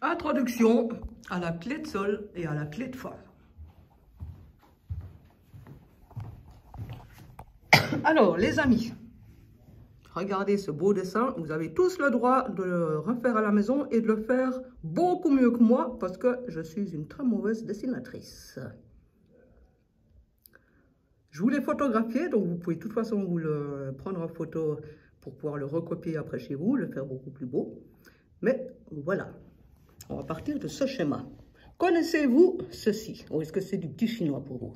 Introduction à la clé de sol et à la clé de fa. Alors, les amis, regardez ce beau dessin. Vous avez tous le droit de le refaire à la maison et de le faire beaucoup mieux que moi parce que je suis une très mauvaise dessinatrice. Je vous l'ai photographié, donc vous pouvez de toute façon vous le prendre en photo pour pouvoir le recopier après chez vous, le faire beaucoup plus beau. Mais voilà, on va partir de ce schéma. Connaissez-vous ceci? Ou est-ce que c'est du petit chinois pour vous?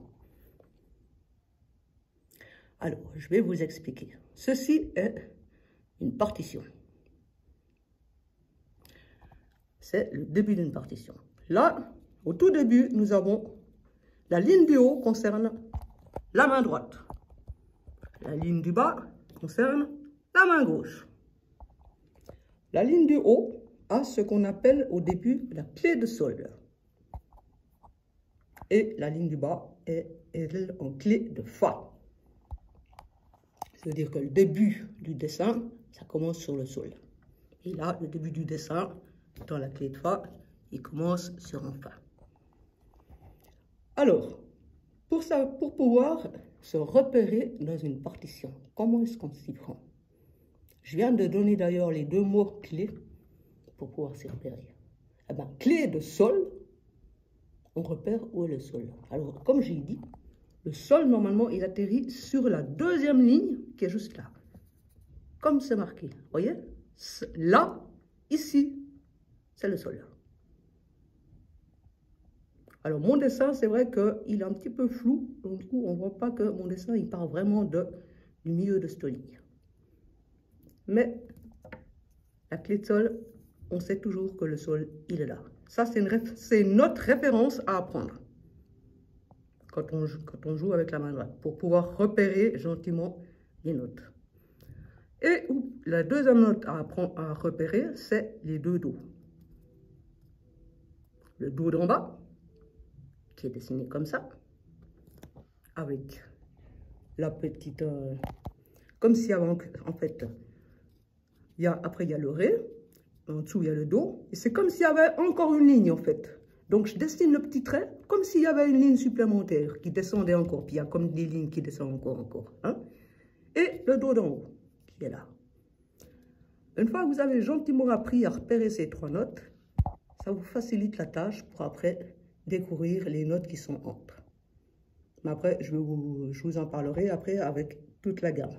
Alors, je vais vous expliquer. Ceci est une partition. C'est le début d'une partition. Là, au tout début, nous avons la ligne du haut concerne la main droite. La ligne du bas concerne la main gauche. La ligne du haut a ce qu'on appelle au début la clé de sol. Et la ligne du bas est elle en clé de fa. C'est-à-dire que le début du dessin, ça commence sur le sol. Et là, le début du dessin, dans la clé de fa, il commence sur un fa. Alors, pour pouvoir se repérer dans une partition, comment est-ce qu'on s'y prend? Je viens de donner d'ailleurs les deux mots clés pour pouvoir s'y repérer. Eh bien, clé de sol, on repère où est le sol. Alors, comme j'ai dit, le sol, normalement, il atterrit sur la deuxième ligne qui est juste là. Comme c'est marqué. Vous voyez? Là, ici, c'est le sol. Alors, mon dessin, c'est vrai qu'il est un petit peu flou. Donc, du coup, on ne voit pas que mon dessin, il part vraiment du milieu de cette ligne. Mais, la clé de sol, on sait toujours que le sol, il est là. Ça, c'est notre référence à apprendre quand on joue avec la main droite, pour pouvoir repérer gentiment les notes. Et la deuxième note à apprendre à repérer, c'est les deux dos. Le dos d'en bas, qui est dessiné comme ça, avec la petite... comme s'il y avait en fait... après, il y a le ré, en dessous, il y a le do, et c'est comme s'il y avait encore une ligne, en fait. Donc, je dessine le petit trait comme s'il y avait une ligne supplémentaire qui descendait encore. Puis, il y a comme des lignes qui descendent encore. Hein? Et le do d'en haut, qui est là. Une fois que vous avez gentiment appris à repérer ces trois notes, ça vous facilite la tâche pour après découvrir les notes qui sont entre. Mais après, je vous en parlerai après avec toute la gamme.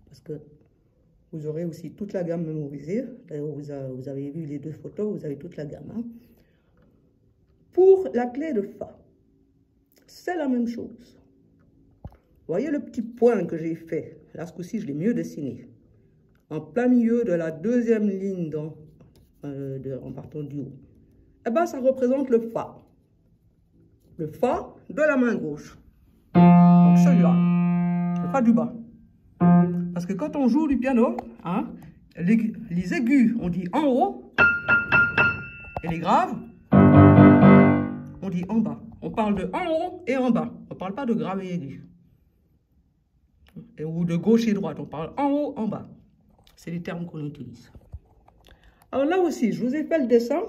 Parce que vous aurez aussi toute la gamme mémorisée. D'ailleurs, vous avez vu les deux photos, vous avez toute la gamme. Hein? Pour la clé de fa, c'est la même chose. Vous voyez le petit point que j'ai fait? Là, ce coup-ci, je l'ai mieux dessiné. En plein milieu de la deuxième ligne en partant du haut. Eh bien, ça représente le fa. Le fa de la main gauche. Donc celui-là, le fa du bas. Parce que quand on joue du piano, hein, les aigus, on dit en haut, et les graves, on dit en bas. On parle de en haut et en bas. On ne parle pas de grave et aigu. Ou de gauche et droite. On parle en haut, en bas. C'est les termes qu'on utilise. Alors là aussi, je vous ai fait le dessin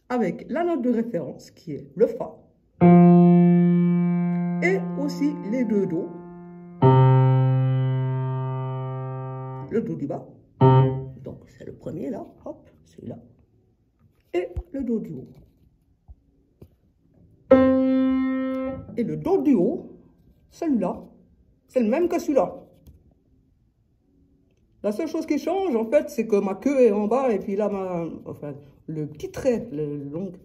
avec la note de référence qui est le fa. Et aussi les deux dos. Le do du bas. Donc c'est le premier là. Hop, celui-là. Et le do du haut. Et le do du haut, celui-là, c'est le même que celui-là. La seule chose qui change, en fait, c'est que ma queue est en bas et puis là, enfin, le petit trait,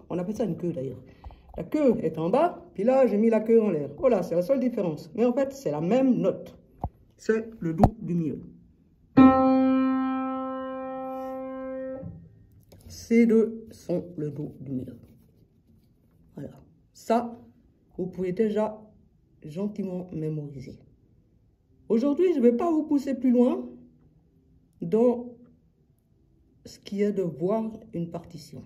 on appelle ça une queue d'ailleurs. La queue est en bas, puis là, j'ai mis la queue en l'air. Voilà, c'est la seule différence. Mais en fait, c'est la même note. C'est le do du milieu. Ces deux sont le do du milieu. Voilà. Ça, vous pouvez déjà gentiment mémoriser. Aujourd'hui, je ne vais pas vous pousser plus loin dans ce qui est de voir une partition.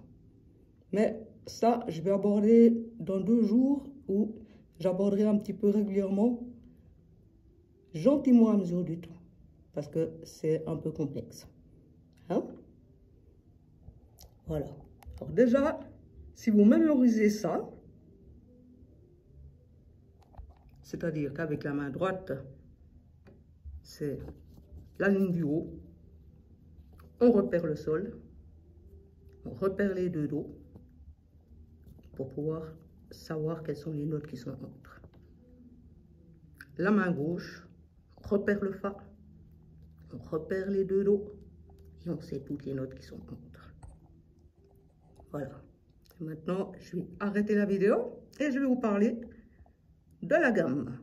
Mais ça, je vais aborder dans 2 jours où j'aborderai un petit peu régulièrement, gentiment à mesure du temps, parce que c'est un peu complexe. Hein? Voilà. Alors déjà, si vous mémorisez ça, c'est-à-dire qu'avec la main droite, c'est la ligne du haut, on repère le sol, on repère les deux dos pour pouvoir savoir quelles sont les notes qui sont entre. La main gauche repère le fa, on repère les deux dos et on sait toutes les notes qui sont entre. Voilà. Maintenant, je vais arrêter la vidéo et je vais vous parler de la gamme.